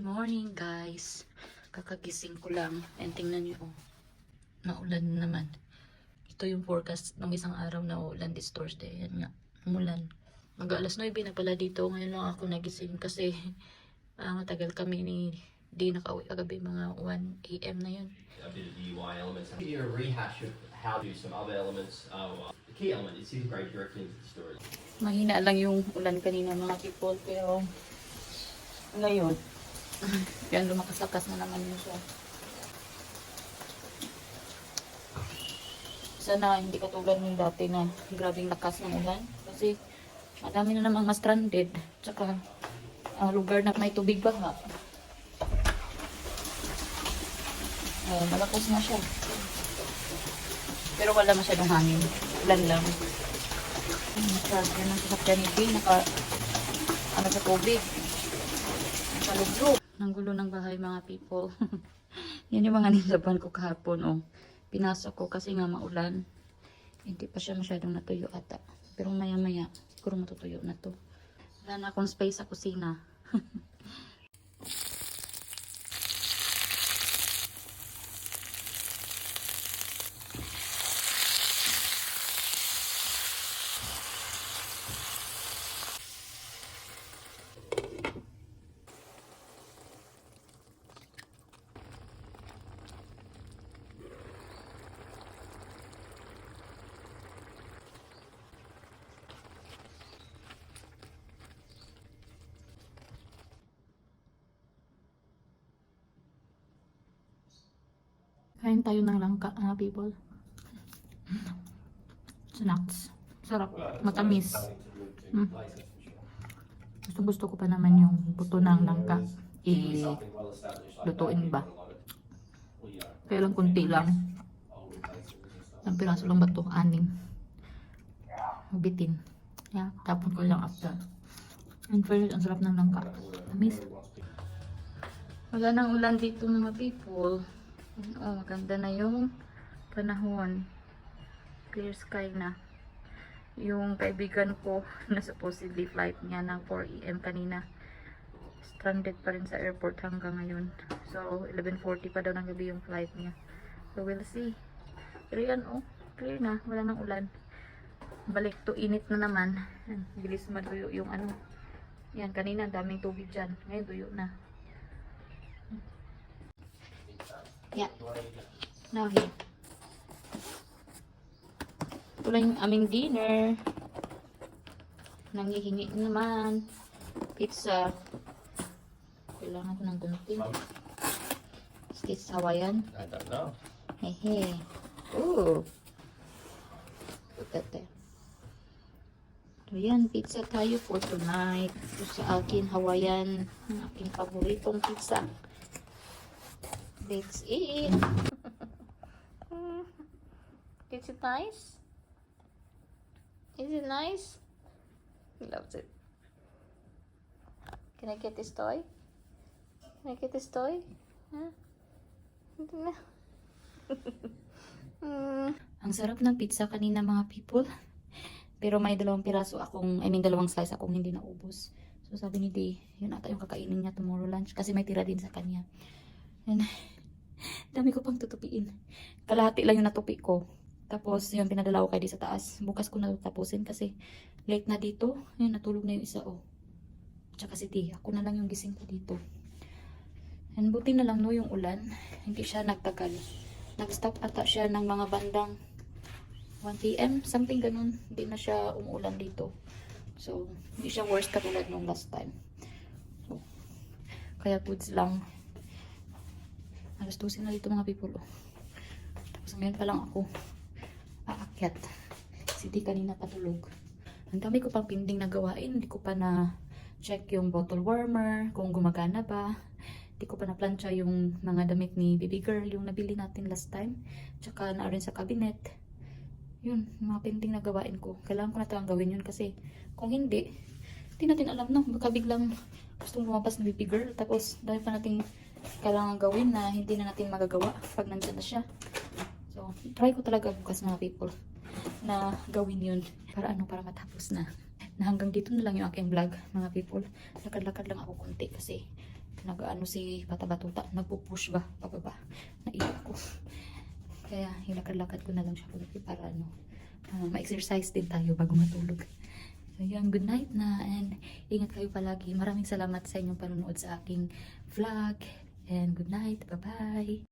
morning guys. Kakagising ko lang. And tingnan nyo, oh, naulan naman. Ito yung forecast ng isang araw na uulan this Thursday. Yan nga, umulan. Mag-alas 9 na pala dito. Ngayon lang ako nagising kasi matagal kami di nakauwi kagabi. Mga 1 AM na yun. A bit of UI elements. I'll give you a rehash of how to do some other elements. The key element is integrate directly into the story. Mahina lang yung ulan kanina mga people. Pero ngayon, yan lumakas-lakas na naman yun siya. Sana hindi katulad ng dati na grabing lakas ng ulan. Kasi madami na namang ma-stranded. Tsaka lugar na may tubig baha. Malakas na siya. Pero wala masyadong hangin. Ulan lang. Yan ang sasakyan ni Bea. Ano sa tubig. Nakalublog. Nanggulo ng bahay mga people. Yan yung mga nilaban ko kahapon. Oh. Pinasok ko kasi nga maulan. Hindi pa siya masyadong natuyo ata. Pero maya maya siguro matutuyo na to. Wala na akong space sa kusina. Kain tayo ng langka, mga people. Snacks. Sarap. Matamis. Gusto ko pa naman yung buto ng langka. Lutuin ba? Kaya lang kunti lang. Ang piraso lang ba ito? 6. Bitin. Yeah, tapon ko lang after. And first, ang sarap ng langka. Tamis. Wala nang ulan dito mga people. Oh, maganda na yung panahon. Clear sky na. Yung kaibigan ko na supposedly flight niya ng 4 AM kanina. Stranded pa rin sa airport hanggang ngayon. So, 11:40 pa daw ng gabi yung flight niya. So, we'll see. Pero yan, oh, clear na. Wala nang ulan. Balik to init na naman. Yan, bilis maduyo yung ano. Yan, kanina daming tubig dyan. Ngayon, tuyo na. Yeah. Now here. Ito lang yung aming dinner. Nangihingi naman. Pizza. Kailangan ko ng gunting. Is this Hawaiian? I don't know. Hehe. Ooh. Put that there. So yan, pizza tayo for tonight. Ito sa akin, Hawaiian. Ang aking paboritong pizza. Let's eat. Is it nice? Is it nice? He loves it. Can I get this toy? Can I get this toy? Huh? Ang sarap ng pizza kanina mga people. Pero may 2 piraso akong, 2 slice akong hindi naubos. So sabi ni Day, yun ata yung kakainin niya tomorrow lunch. Kasi may tira din sa kanya. And dami ko pang tutupiin. Kalahati lang yung natupi ko. Tapos yung pinadala ko kay di sa taas. Bukas ko na tapusin kasi late na dito. Ayun, natulog na yung isa, oh. Tsaka si Tia. Ako na lang yung gising ko dito. And buti na lang no yung ulan. Hindi siya nagtagal. Nag-stop ata siya ng mga bandang 1 PM. Something ganun. Hindi na siya umuulan dito. So, hindi siya worse katulad nung last time. So, kaya goods lang. Alas 12 na dito mga people. Oh. Tapos ngayon pa lang ako aakyat. Si Di kanina patulog. Ang dami ko pang pending na gawain. Hindi ko pa na check yung bottle warmer. Kung gumagana ba. Hindi ko pa na plancha yung mga damit ni baby girl. Yung nabili natin last time. Tsaka na rin sa cabinet. Yun. Mga pending na gawain ko. Kailangan ko na talagang gawin yun. Kasi kung hindi natin alam no. Baka biglang gustong lumabas na baby girl. Tapos dahil pa natin kailangan gawin na hindi na natin magagawa pag nandyan na siya. So, try ko talaga bukas mga people na gawin yun para matapos na. Na hanggang dito na lang yung aking vlog mga people. Lakad-lakad lang ako konti kasi nag-ano si Bata-Batuta, nagpo-push ba, pababa. Naiyak ako. Kaya hilakad-lakad ko na lang siya pagabi para ano, ma-exercise din tayo bago matulog. So yun, good night na and ingat kayo palagi. Maraming salamat sa inyong panonood sa aking vlog and good night. Bye-bye!